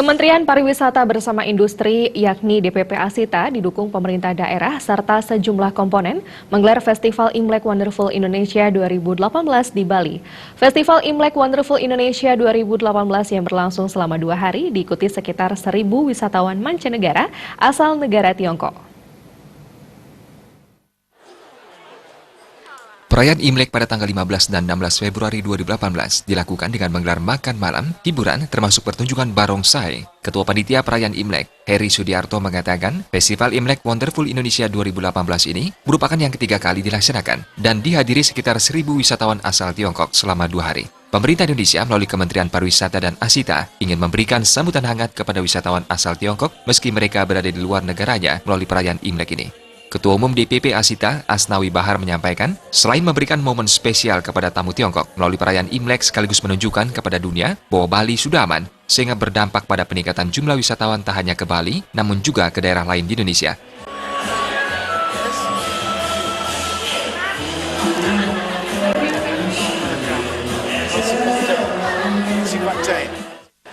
Kementerian Pariwisata bersama industri yakni DPP Asita didukung pemerintah daerah serta sejumlah komponen menggelar Festival Imlek Wonderful Indonesia 2018 di Bali. Festival Imlek Wonderful Indonesia 2018 yang berlangsung selama 2 hari diikuti sekitar 1.000 wisatawan mancanegara asal negara Tiongkok. Perayaan Imlek pada tanggal 15 dan 16 Februari 2018 dilakukan dengan menggelar makan malam, hiburan, termasuk pertunjukan barongsai. Ketua Panitia Perayaan Imlek, Heri Sudiarto mengatakan, Festival Imlek Wonderful Indonesia 2018 ini merupakan yang ketiga kali dilaksanakan dan dihadiri sekitar 1.000 wisatawan asal Tiongkok selama 2 hari. Pemerintah Indonesia melalui Kementerian Pariwisata dan Asita ingin memberikan sambutan hangat kepada wisatawan asal Tiongkok meski mereka berada di luar negaranya melalui perayaan Imlek ini. Ketua Umum DPP Asita, Asnawi Bahar menyampaikan, selain memberikan momen spesial kepada tamu Tiongkok melalui perayaan Imlek sekaligus menunjukkan kepada dunia bahwa Bali sudah aman, sehingga berdampak pada peningkatan jumlah wisatawan tak hanya ke Bali, namun juga ke daerah lain di Indonesia.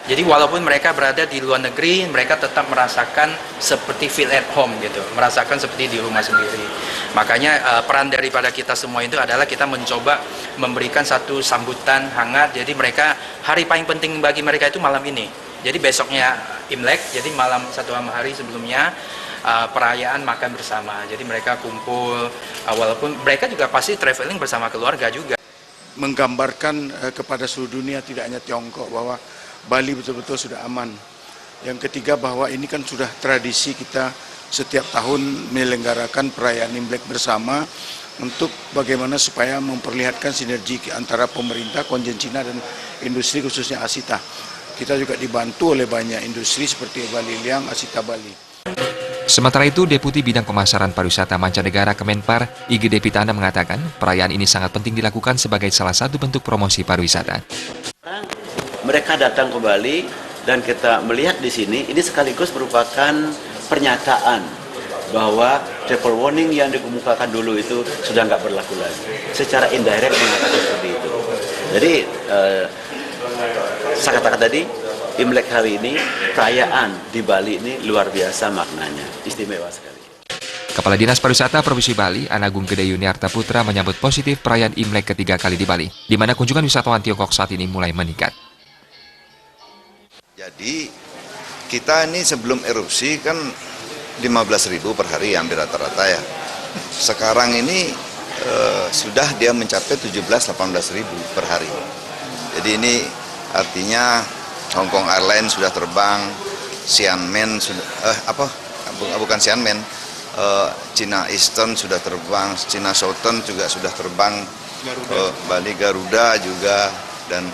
Jadi walaupun mereka berada di luar negeri, mereka tetap merasakan seperti feel at home gitu, merasakan seperti di rumah sendiri. Makanya peran daripada kita semua itu adalah kita mencoba memberikan satu sambutan hangat. Jadi mereka, hari paling penting bagi mereka itu malam ini. Jadi besoknya Imlek, jadi malam satu hari sebelumnya perayaan makan bersama. Jadi mereka kumpul, walaupun mereka juga pasti traveling bersama keluarga juga. Menggambarkan kepada seluruh dunia, tidak hanya Tiongkok, bahwa Bali betul-betul sudah aman. Yang ketiga, bahwa ini kan sudah tradisi kita setiap tahun menyelenggarakan perayaan Imlek bersama untuk bagaimana supaya memperlihatkan sinergi antara pemerintah, konjen Cina dan industri khususnya Asita. Kita juga dibantu oleh banyak industri seperti Bali Liang, Asita Bali. Sementara itu, Deputi Bidang Pemasaran Pariwisata Mancanegara Kemenpar, Igi Depitana mengatakan perayaan ini sangat penting dilakukan sebagai salah satu bentuk promosi pariwisata. Mereka datang ke Bali dan kita melihat di sini, ini sekaligus merupakan pernyataan bahwa travel warning yang dikemukakan dulu itu sudah nggak berlaku lagi. Secara indirect mengatakan seperti itu. Jadi, saya katakan tadi, Imlek hari ini, perayaan di Bali ini luar biasa maknanya, istimewa sekali. Kepala Dinas Pariwisata Provinsi Bali, Anagung Gede Yuniarta Putra menyambut positif perayaan Imlek ketiga kali di Bali, di mana kunjungan wisatawan Tiongkok saat ini mulai meningkat. Jadi kita ini sebelum erupsi kan 15.000 per hari hampir rata-rata ya. Sekarang ini sudah dia mencapai 17-18.000 per hari. Jadi ini artinya Hong Kong Airlines sudah terbang, Xiamen sudah bukan Xiamen, China Eastern sudah terbang, China Southern juga sudah terbang, Bali Garuda juga dan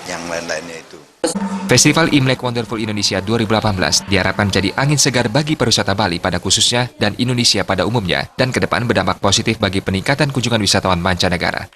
yang lain-lainnya itu. Festival Imlek Wonderful Indonesia 2018 diharapkan jadi angin segar bagi pariwisata Bali pada khususnya dan Indonesia pada umumnya dan ke depan berdampak positif bagi peningkatan kunjungan wisatawan mancanegara.